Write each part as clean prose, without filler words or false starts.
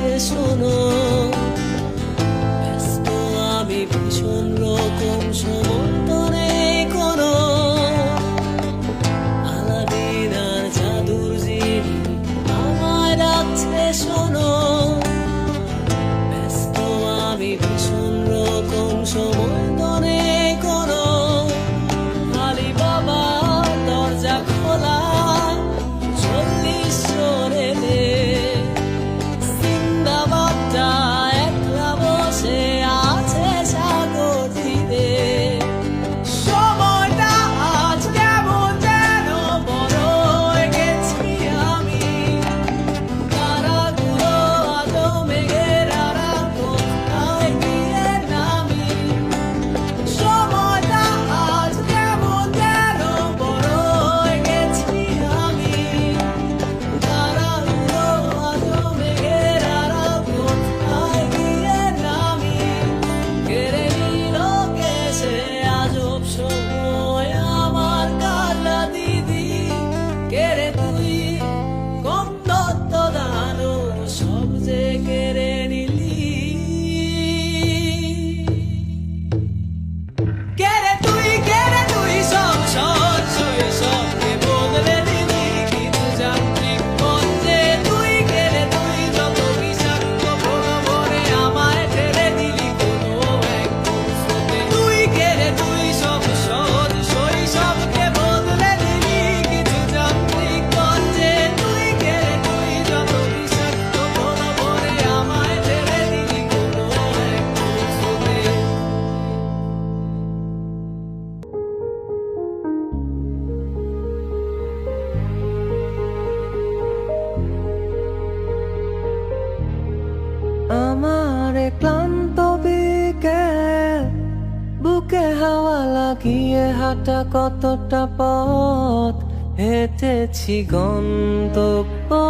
ডাকছে শোনো, ব্যস্ত আমি ভীষণ রকম সমর্থনে কোনো আলাদিন আর জাদুর জিনি আমায় ডাকছে শোনো, ব্যস্ত আমি ভীষণ রকম সমর্থনে কোনো আলি বাবা দরজা খোলা 40 চলে দে সিন্দাবাদটা একলা বসে আছে সাগর তীরে। সময়টা আজ কেমন যেন বড় হয়ে গেছি আমি, তারাগুলো আলো মেঘের আড়াল কোথায় গিয়ে নামি। সময়টা আজ কেমন যেন বড় হয়ে গেছি আমি, তারাগুলো আলো মেঘের আড়াল কোথায় গিয়ে নামি। কেড়ে নিল কেসে আজব সময় আমার কালা দিদি, কেড়ে তুই কম তত্ত্ব দানো সব যে কেড়ে নিলি। কেড়ে তুই সব সহজ শৈশবকে বদলে দিলি কিছু যান্ত্রিক পথে। তুই কেড়ে তুই যত বিষাক্ত প্রলোভনে আমায় ঠেলে দিলি কোনো এক স্রোতে। তুই কেড়ে তুই সব সহজ শৈশবকে বদলে দিলি কিছু যান্ত্রিক পথে। তুই কেড়ে তুই যত বিষাক্ত প্রলোভনে আমায় ঠেলে দিলি কোনো এক স্রোতে। আমার ক্লান্ত বিকেল, বুকে হাওয়া লাগিয়ে হাঁটা কতটা পথ হেঁটেছি গন্তব্যহীন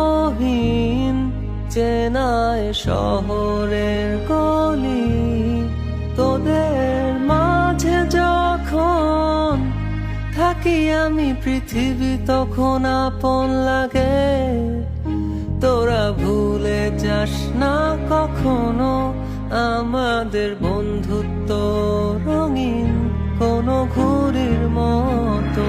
চেনায় শহরের গলি। তোদের মাঝে যখন থাকি আমি পৃথিবী তখন আপন লাগে। তোরা ভুলে যাস না কখনো আমাদের বন্ধুত্ব রঙিন কোনো ঘুড়ির মতো।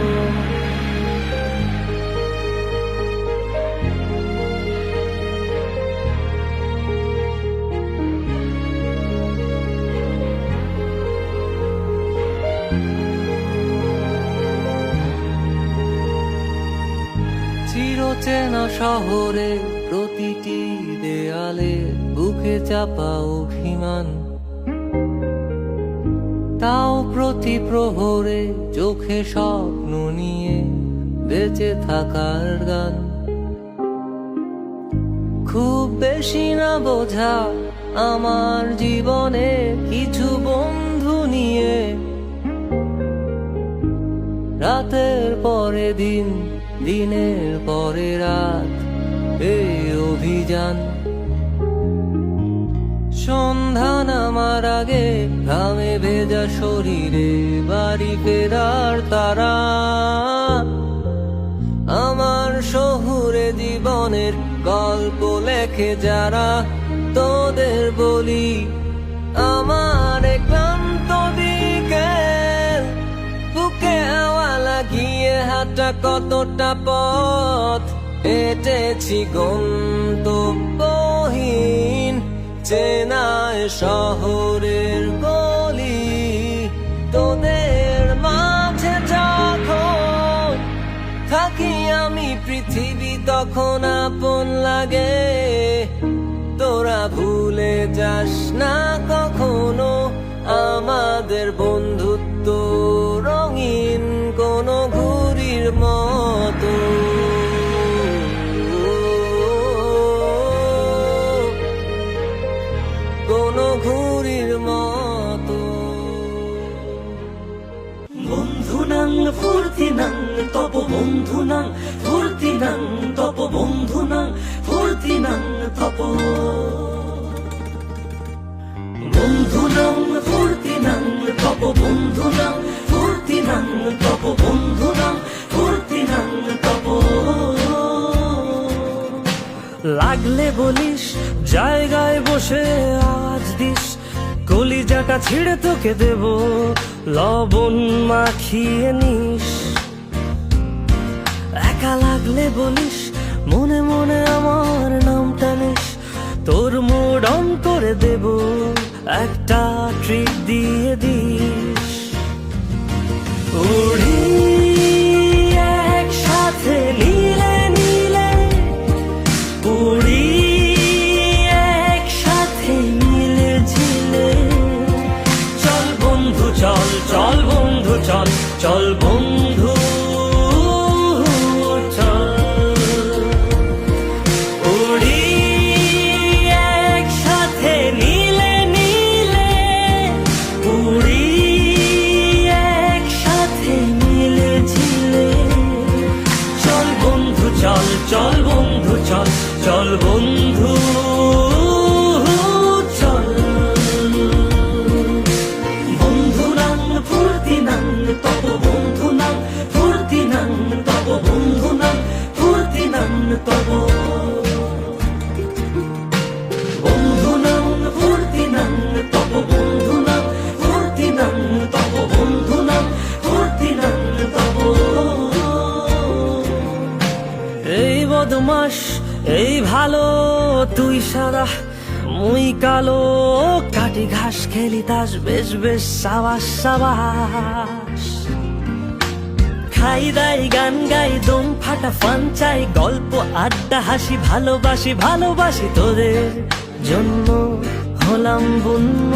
চিরচেনা শহরে প্রতিটি দেয়ালে বুকে চাপা অভিমান, তাও প্রতি প্রহরে চোখে স্বপ্ন নিয়ে বেঁচে থাকার গান। খুব বেশি না বোঝা আমার জীবনে কিছু বন্ধু নিয়ে, রাতের পরে দিন দিনের পরে রাত এই অভিযান। সন্ধ্যা নামার আগে ঘামে ভেজা শরীরে বাড়ি ফেরার তারা। আমার শহুরে জীবনের গল্প লেখে যারা, তোদের বলি আমার ক্লান্ত বিকেল, বুকে হাওয়া লাগিয়ে হাঁটা কতটা পথ হেঁটেছি গন্তব্যহীন চেনায় শহরের গলি। তোদের মাঝে যখন থাকি আমি পৃথিবী তখন আপন লাগে। তোরা ভুলে যাস না কখনো আমাদের বন্ধুত্ব রঙিন কোনো ঘুড়ির মতো। কোনো ঘুড়ির মতো। বন্ধুনাং ফুর্তিনাং তপ বন্ধুনাং ফুর্তিনাং তপ বন্ধুনাং ফুর্তিনাং তপ। বন্ধুনাং ফুর্তিনাং তপ বন্ধুনাং ফুর্তিনাং তপ বন্ধুনাং ফুর্তিনাং তপ। লাগলে বলিস জায়গায় বসে আওয়াজ দিস, কলিজাটা ছিঁড়ে তোকে দেব, লবণ মাখিয়ে নিস। একা লাগলে বলিস, মনে মনে আমার নামটা নিস, তোর মুড অন করে দেব, একটা ট্রিট দিয়ে দিস। উড়ি একসাথে নীলে নীলে, উড়ি একসাথে মিলে ঝিলে। চল বন্ধু চল, চল বন্ধু চল, চল বন্ধু চল। উড়ি একসাথে নীলে নীলে, উড়ি একসাথে মিলে ঝিলে। চল বন্ধু চল, চল বন্ধু চল, চল বন্ধু চল। বন্ধু নাং ফুর্তি নাং তব, বন্ধু নাং ফুর্তি নাং তব, বন্ধু নাং ফুর্তি নাং তব। বন্ধু নাং ফুর্তি নাং তব, বন্ধু নাং ফুর্তি নাং তব, বন্ধু নাং ফুর্তি নাং তব। এই বদমাস এই ভালো, তুই সাদা মুই কালো, কাটি ঘাস খেলি তাস, বেশ বেশ সাবাস সাবাস। খাই দাই গান গাই, দম ফাটা ফান চাই, গল্প আড্ডা হাসি, ভালোবাসি ভালোবাসি তোদের জন্য হলাম বন্য।